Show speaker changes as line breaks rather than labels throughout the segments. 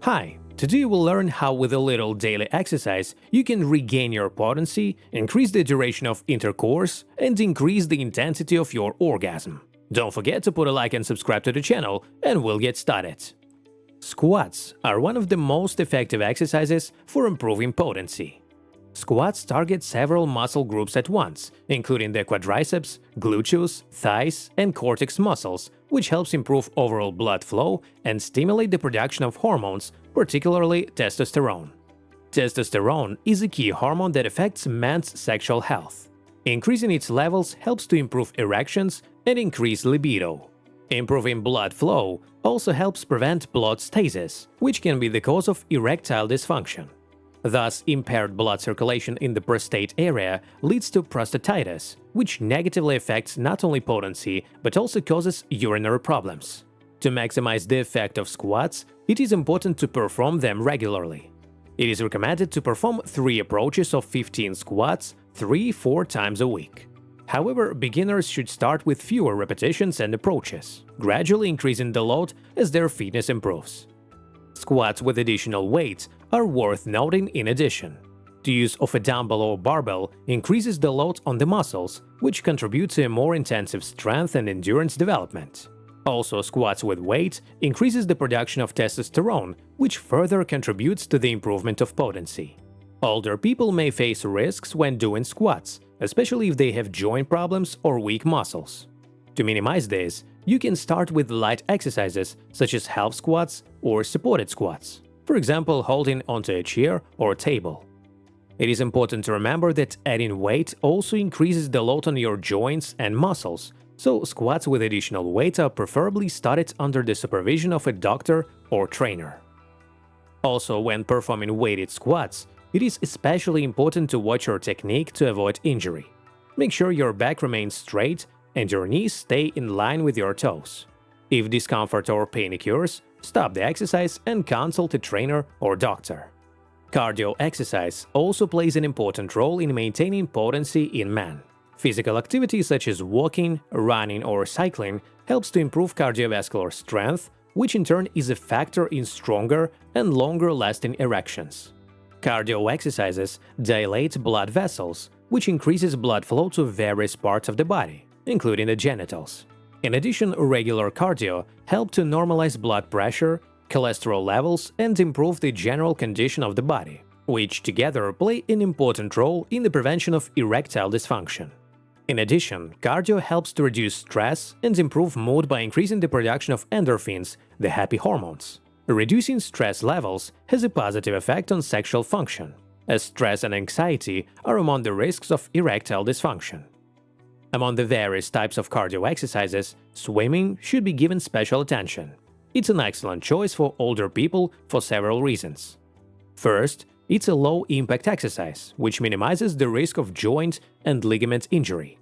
Hi, today we'll learn how with a little daily exercise you can regain your potency, increase the duration of intercourse, and increase the intensity of your orgasm. Don't forget to put a like and subscribe to the channel, and we'll get started. Squats are one of the most effective exercises for improving potency. Squats target several muscle groups at once, including the quadriceps, gluteus, thighs, and cortex muscles, which helps improve overall blood flow and stimulate the production of hormones, particularly testosterone. Testosterone is a key hormone that affects men's sexual health. Increasing its levels helps to improve erections and increase libido. Improving blood flow also helps prevent blood stasis, which can be the cause of erectile dysfunction. Thus, impaired blood circulation in the prostate area leads to prostatitis, which negatively affects not only potency but also causes urinary problems. To maximize the effect of squats, it is important to perform them regularly. It is recommended to perform 3 approaches of 15 squats 3-4 times a week. However, beginners should start with fewer repetitions and approaches, gradually increasing the load as their fitness improves. Squats with additional weights are worth noting in addition. The use of a dumbbell or barbell increases the load on the muscles, which contribute to a more intensive strength and endurance development. Also, squats with weight increases the production of testosterone, which further contributes to the improvement of potency. Older people may face risks when doing squats, especially if they have joint problems or weak muscles. To minimize this, you can start with light exercises such as half squats or supported squats, for example, holding onto a chair or table. It is important to remember that adding weight also increases the load on your joints and muscles, so squats with additional weight are preferably started under the supervision of a doctor or trainer. Also, when performing weighted squats, it is especially important to watch your technique to avoid injury. Make sure your back remains straight and your knees stay in line with your toes. If discomfort or pain occurs, stop the exercise and consult a trainer or doctor. Cardio exercise also plays an important role in maintaining potency in men. Physical activity such as walking, running, or cycling helps to improve cardiovascular strength, which in turn is a factor in stronger and longer-lasting erections. Cardio exercises dilate blood vessels, which increases blood flow to various parts of the body, including the genitals. In addition, regular cardio helps to normalize blood pressure, cholesterol levels, and improve the general condition of the body, which together play an important role in the prevention of erectile dysfunction. In addition, cardio helps to reduce stress and improve mood by increasing the production of endorphins, the happy hormones. Reducing stress levels has a positive effect on sexual function, as stress and anxiety are among the risks of erectile dysfunction. Among the various types of cardio exercises, swimming should be given special attention. It's an excellent choice for older people for several reasons. First, it's a low-impact exercise, which minimizes the risk of joint and ligament injury.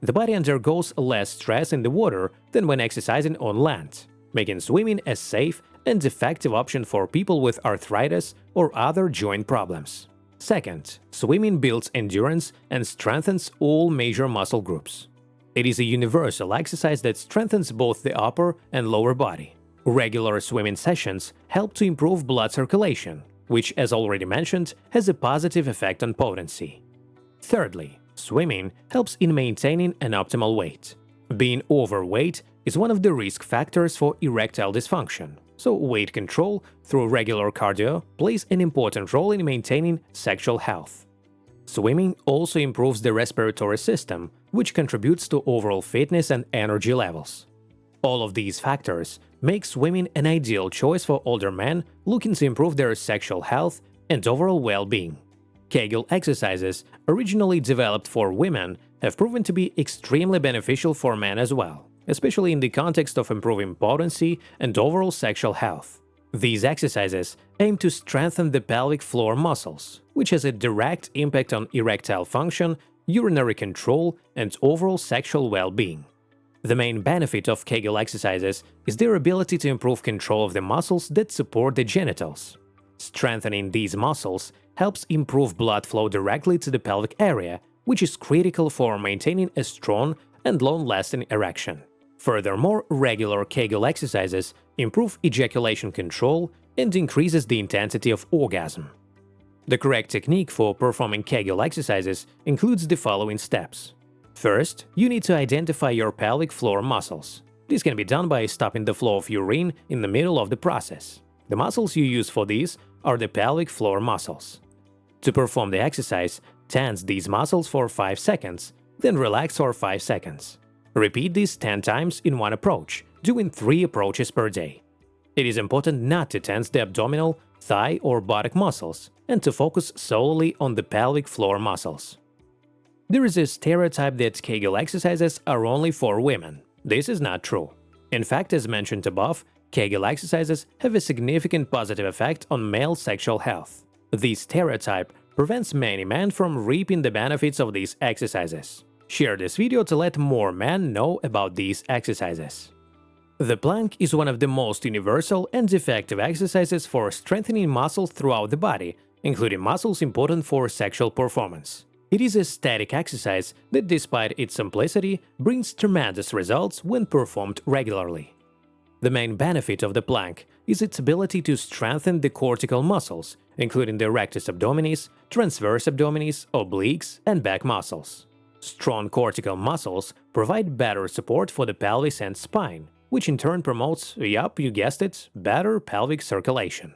The body undergoes less stress in the water than when exercising on land, making swimming a safe and effective option for people with arthritis or other joint problems. Second, swimming builds endurance and strengthens all major muscle groups. It is a universal exercise that strengthens both the upper and lower body. Regular swimming sessions help to improve blood circulation, which, as already mentioned, has a positive effect on potency. Thirdly, swimming helps in maintaining an optimal weight. Being overweight is one of the risk factors for erectile dysfunction, so weight control through regular cardio plays an important role in maintaining sexual health. Swimming also improves the respiratory system, which contributes to overall fitness and energy levels. All of these factors make swimming an ideal choice for older men looking to improve their sexual health and overall well-being. Kegel exercises, originally developed for women, have proven to be extremely beneficial for men as well, especially in the context of improving potency and overall sexual health. These exercises aim to strengthen the pelvic floor muscles, which has a direct impact on erectile function, urinary control, and overall sexual well-being. The main benefit of Kegel exercises is their ability to improve control of the muscles that support the genitals. Strengthening these muscles helps improve blood flow directly to the pelvic area, which is critical for maintaining a strong and long-lasting erection. Furthermore, regular Kegel exercises improve ejaculation control and increases the intensity of orgasm. The correct technique for performing Kegel exercises includes the following steps. First, you need to identify your pelvic floor muscles. This can be done by stopping the flow of urine in the middle of the process. The muscles you use for this are the pelvic floor muscles. To perform the exercise, tense these muscles for 5 seconds, then relax for 5 seconds. Repeat this 10 times in one approach, doing 3 approaches per day. It is important not to tense the abdominal, thigh or buttock muscles and to focus solely on the pelvic floor muscles. There is a stereotype that Kegel exercises are only for women. This is not true. In fact, as mentioned above, Kegel exercises have a significant positive effect on male sexual health. This stereotype prevents many men from reaping the benefits of these exercises. Share this video to let more men know about these exercises. The plank is one of the most universal and effective exercises for strengthening muscles throughout the body, including muscles important for sexual performance. It is a static exercise that, despite its simplicity, brings tremendous results when performed regularly. The main benefit of the plank is its ability to strengthen the cortical muscles, including the rectus abdominis, transverse abdominis, obliques, and back muscles. Strong cortical muscles provide better support for the pelvis and spine, which in turn promotes, yup, you guessed it, better pelvic circulation.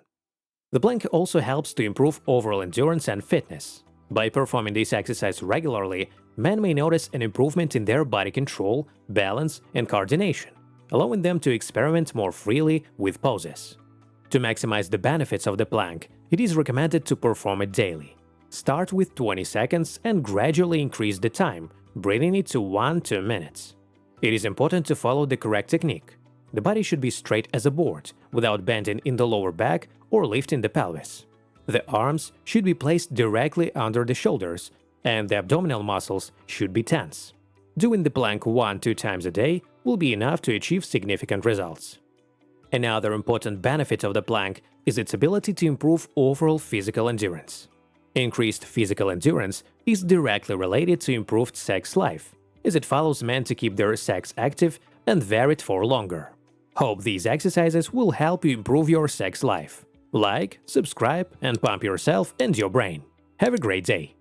The plank also helps to improve overall endurance and fitness. By performing this exercise regularly, men may notice an improvement in their body control, balance, and coordination, allowing them to experiment more freely with poses. To maximize the benefits of the plank, it is recommended to perform it daily. Start with 20 seconds and gradually increase the time, bringing it to 1–2 minutes. It is important to follow the correct technique. The body should be straight as a board, without bending in the lower back or lifting the pelvis. The arms should be placed directly under the shoulders, and the abdominal muscles should be tense. Doing the plank 1–2 times a day will be enough to achieve significant results. Another important benefit of the plank is its ability to improve overall physical endurance. Increased physical endurance is directly related to improved sex life, as it follows men to keep their sex active and varied for longer. Hope these exercises will help you improve your sex life. Like, subscribe, and pump yourself and your brain. Have a great day!